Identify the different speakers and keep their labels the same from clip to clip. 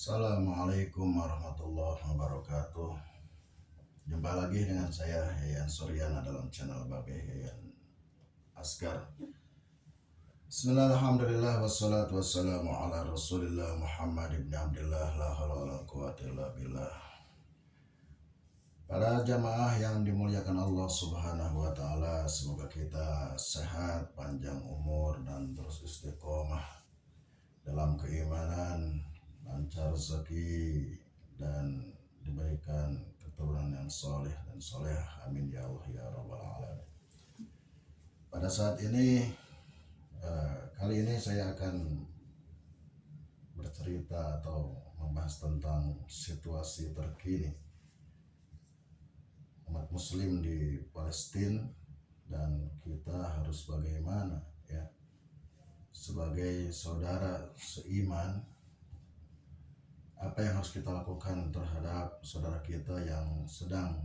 Speaker 1: Assalamualaikum warahmatullahi wabarakatuh. Jumpa lagi dengan saya Yayan Suryana dalam channel Babe Yayan Asgar. Bismillahirrahmanirrahim. Wassalatu wassalamu ala rasulillah Muhammad ibn Abdullah. La haula wala quwwata illa billah. Para jamaah yang dimuliakan Allah subhanahu wa ta'ala, semoga kita sehat, panjang umur, dan terus istiqomah dalam keimanan, lancar rezeki, dan diberikan keturunan yang soleh dan soleh. Amin ya Allah ya Rabbal Alamin. Pada saat ini, kali ini saya akan bercerita atau membahas tentang situasi terkini umat muslim di Palestina, dan kita harus bagaimana ya sebagai saudara seiman, apa yang harus kita lakukan terhadap saudara kita yang sedang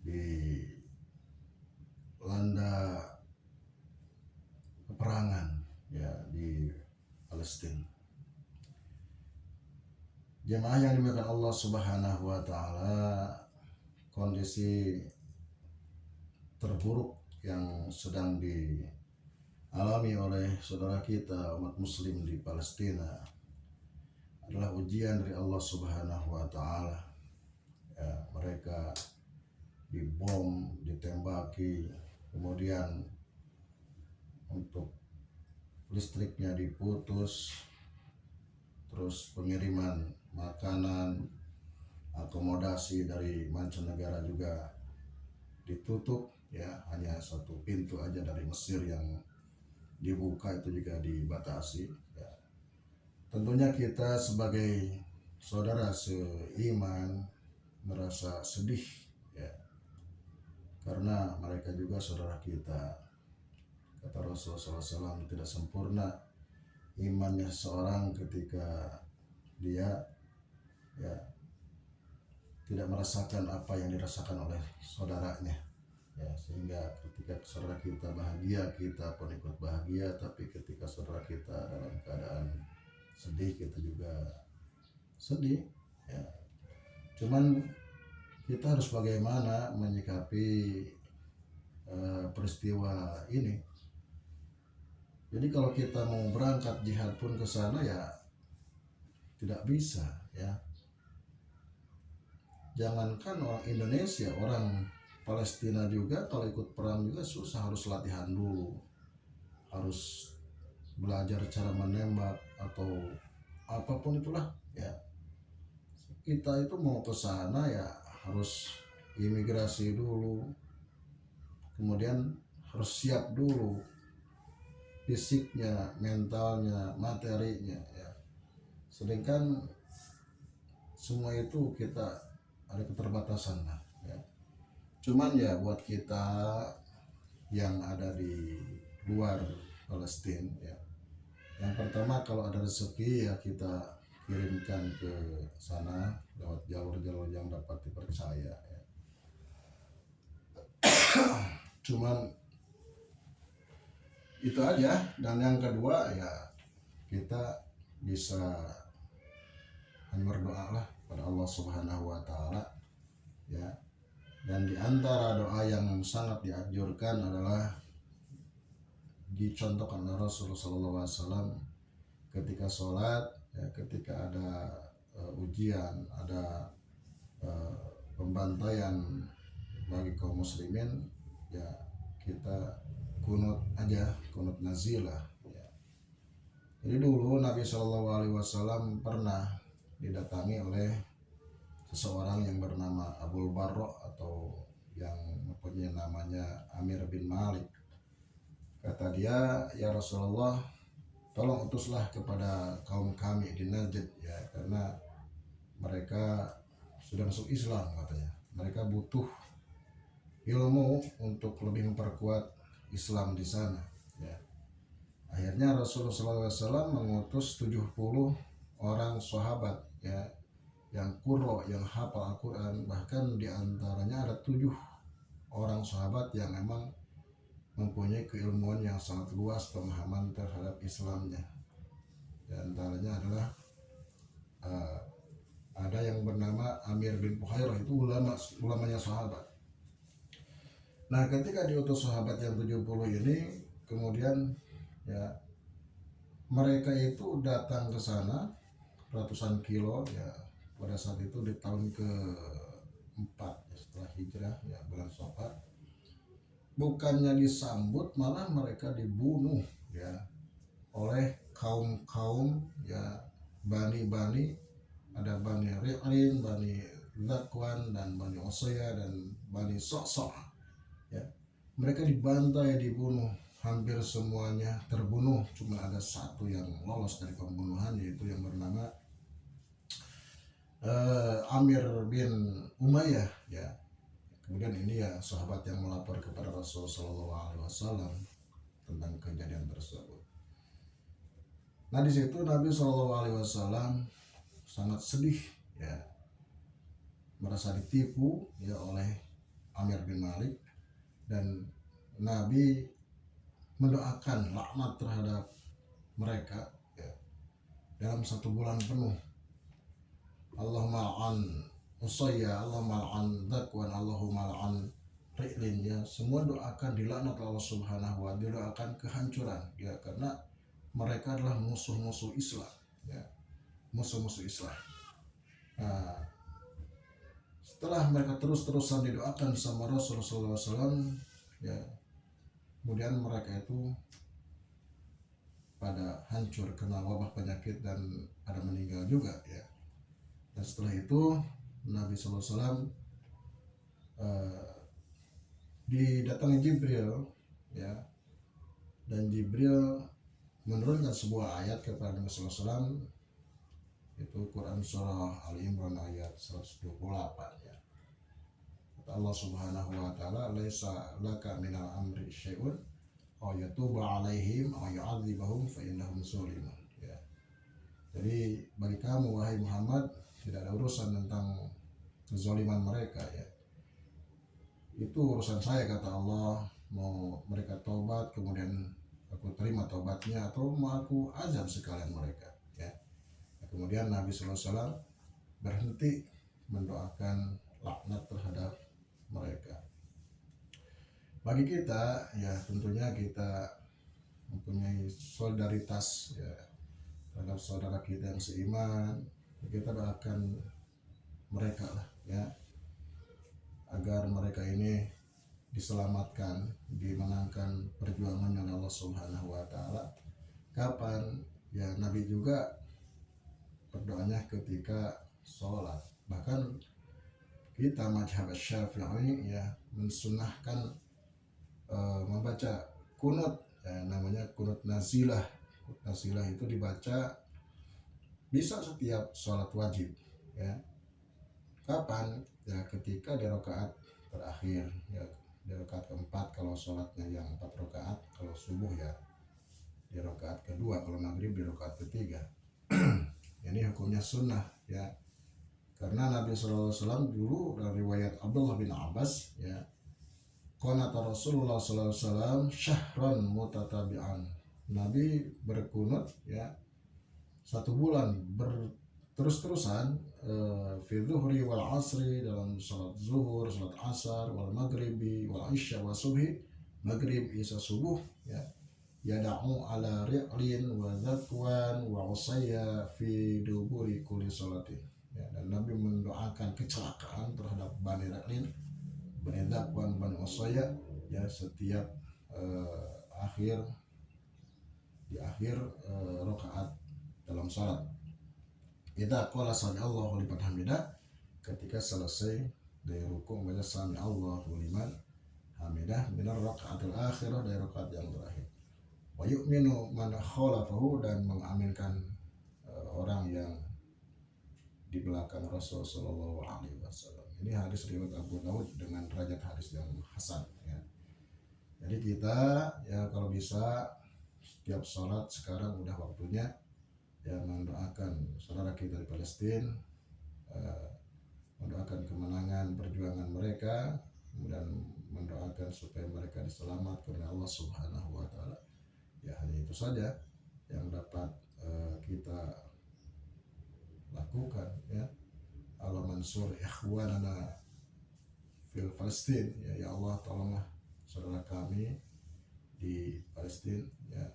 Speaker 1: dilanda peperangan ya di Palestina. Jemaah yang dimuliakan Allah Subhanahu wa taala, kondisi terburuk yang sedang dialami oleh saudara kita umat muslim di Palestina adalah ujian dari Allah Subhanahu wa taala. Ya, mereka dibom, ditembaki, kemudian untuk listriknya diputus, terus pengiriman makanan, akomodasi dari mancanegara juga ditutup ya, hanya satu pintu aja dari Mesir yang dibuka, itu juga dibatasi ya. Tentunya kita sebagai saudara seiman merasa sedih ya, karena mereka juga saudara kita. Kata Rasulullah SAW, tidak sempurna imannya seorang ketika dia ya tidak merasakan apa yang dirasakan oleh saudaranya ya, sehingga ketika saudara kita bahagia, kita pun ikut bahagia. Tapi ketika saudara kita dalam keadaan sedih, kita juga sedih ya. Cuman kita harus bagaimana menyikapi peristiwa ini. Jadi kalau kita mau berangkat jihad pun ke sana ya tidak bisa ya. Jangankan orang Indonesia, orang Palestina juga kalau ikut perang juga susah, harus latihan dulu, harus belajar cara menembak atau apapun itulah ya. Kita itu mau ke sana ya harus imigrasi dulu, kemudian harus siap dulu fisiknya, mentalnya, materinya ya. Sedangkan semua itu kita ada keterbatasan lah ya. Cuman ya buat kita yang ada di luar Palestina ya, yang pertama kalau ada rezeki ya kita kirimkan ke sana lewat jalur-jalur yang dapat dipercaya ya. Cuman itu aja. Dan yang kedua ya kita bisa hanya berdoa lah pada Allah Subhanahu wa taala ya. Dan di antara doa yang sangat dianjurkan adalah dicontohkan oleh Rasulullah SAW ketika sholat ya, ketika ada ujian, ada pembantaian bagi kaum muslimin ya, kita kunut aja, kunut nazilah ya. Jadi dulu Nabi SAW pernah didatangi oleh seseorang yang bernama Abu Barro, atau yang mempunyai namanya Amir bin Malik. Kata dia, ya Rasulullah, tolong utuslah kepada kaum kami di Najd ya, karena mereka sudah masuk Islam katanya. Mereka butuh ilmu untuk lebih memperkuat Islam di sana ya. Akhirnya Rasulullah SAW mengutus 70 orang sahabat ya, yang qurra, yang hafal Al-Quran. Bahkan diantaranya ada 7 orang sahabat yang memang mempunyai keilmuan yang sangat luas, pemahaman terhadap Islamnya. Di antaranya adalah uh, ada yang bernama Amir bin Fuhairah, itu ulamanya sahabat. Nah, ketika diutus sahabat yang 70 ini, kemudian ya mereka itu datang ke sana ratusan kilo ya pada saat itu di tahun ke-4 ya, setelah hijrah ya, bulan Safar. Bukannya disambut, malah mereka dibunuh ya oleh kaum-kaum ya Bani, ada Bani Ri'lin, Bani Zakwan, dan Bani Usayyah, dan Bani Sa'sa' ya. Mereka dibantai, dibunuh, hampir semuanya terbunuh. Cuma ada satu yang lolos dari pembunuhan, yaitu yang bernama Amir bin Umayyah ya. Kemudian ini ya sahabat yang melapor kepada Rasulullah SAW tentang kejadian tersebut. Nah, di situ Nabi SAW sangat sedih ya, merasa ditipu ya oleh Amir bin Malik, dan Nabi mendoakan laknat terhadap mereka ya, dalam 1 bulan penuh. Allahumma la'an Usayyah, Allahumma la'an Zakwan, Allahumma la'an Ri'lin ya. Semua doakan dilaknat Allah Subhanahu wa ta'ala, didoakan kehancuran ya, karena mereka adalah musuh-musuh Islam ya, musuh-musuh Islam. Nah, setelah mereka terus-terusan didoakan sama Rasulullah SAW ya, kemudian mereka itu pada hancur kena wabah penyakit dan ada meninggal juga ya. Dan setelah itu Nabi SAW didatangi Jibril ya, dan Jibril menurunkan sebuah ayat kepada Nabi SAW, itu Quran surah Al-Imran ayat 128 ya. Kata Allah Subhanahu wa ta'ala, laisa laka minal amri syai'un aw yatuba alaihim aw yu'adzibahum fa innahum zulimun ya. Jadi bagi kamu wahai Muhammad, tidak ada urusan tentang kezaliman mereka ya. Itu urusan saya, kata Allah. Mau mereka taubat, kemudian aku terima taubatnya, atau mau aku azab sekalian mereka ya. Kemudian Nabi SAW berhenti mendoakan laknat terhadap mereka. Bagi kita ya, tentunya kita mempunyai solidaritas ya terhadap saudara kita yang seiman. Kita doakan mereka lah ya, agar mereka ini diselamatkan, dimenangkan perjuangannya oleh Allah Subhanahu wa ta'ala. Kapan ya, Nabi juga berdoanya ketika sholat. Bahkan kita mazhab Syafi'i ya mensunahkan membaca kunut ya, namanya kunut nazilah. Kunut nazilah itu dibaca bisa setiap sholat wajib ya. Kapan ya, ketika di rakaat terakhir ya, di rakaat keempat kalau sholatnya yang 4 rakaat, kalau subuh ya di rakaat kedua, kalau maghrib di rakaat ketiga. Ini hukumnya sunnah ya, karena Nabi SAW dulu dari riwayat Abdullah bin Abbas ya, qanata Rasulullah SAW syahran mutatabi'an. Nabi berkunut ya 1 bulan berterus-terusan fi dhuhri wal asri, dalam salat zuhur, salat asar, wal maghribi wal isya wa subhi, maghrib isya subuh ya. Yada'u ala ri'lin wa zakwan wa usayya fi duburi kulli salatin ya. Dan Nabi mendoakan kecelakaan terhadap Bani Ri'lin, Bani Zakwan, Bani Usayya ya, setiap di akhir rakaat dalam salat. Idza qala sami Allahu liman hamidah, ketika selesai dari rukuk membaca sami Allahu liman hamidah minar rakaatil akhirah, dari rakaat yang terakhir. Wa yu'minu man khalafahu, dan mengaminkan orang yang di belakang Rasul sallallahu alaihi wasallam. Ini hadis riwayat Abu Daud dengan derajat hadis yang hasan ya. Jadi kita ya kalau bisa setiap sholat sekarang udah waktunya ya mendoakan saudara kita di Palestina, mendoakan kemenangan perjuangan mereka, kemudian mendoakan supaya mereka diselamatkan oleh Allah Subhanahu wa ta'ala. Ya hanya itu saja yang dapat kita lakukan ya. Allah mansur ikhwanana fil Palestin ya, ya Allah tolonglah saudara kami di Palestina ya,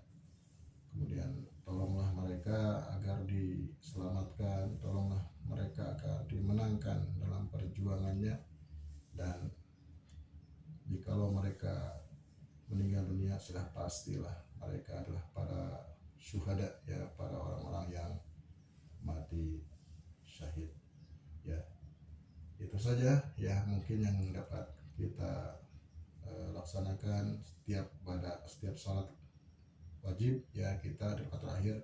Speaker 1: kemudian tolonglah mereka agar diselamatkan, tolonglah mereka agar dimenangkan dalam perjuangannya, dan jikalau mereka meninggal dunia sudah pastilah mereka adalah para syuhada ya, para orang-orang yang mati syahid ya. Itu saja ya mungkin yang dapat kita laksanakan setiap salat wajib ya. Kita di rakaat terakhir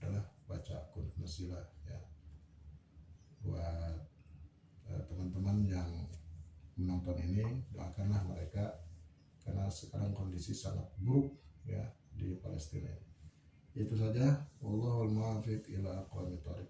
Speaker 1: adalah baca kunut nasilah ya. Buat teman-teman yang menonton ini, doakanlah mereka karena sekarang kondisi sangat buruk ya di Palestina. Itu saja, wallahul muwaffiq ila aqwamit thoriq.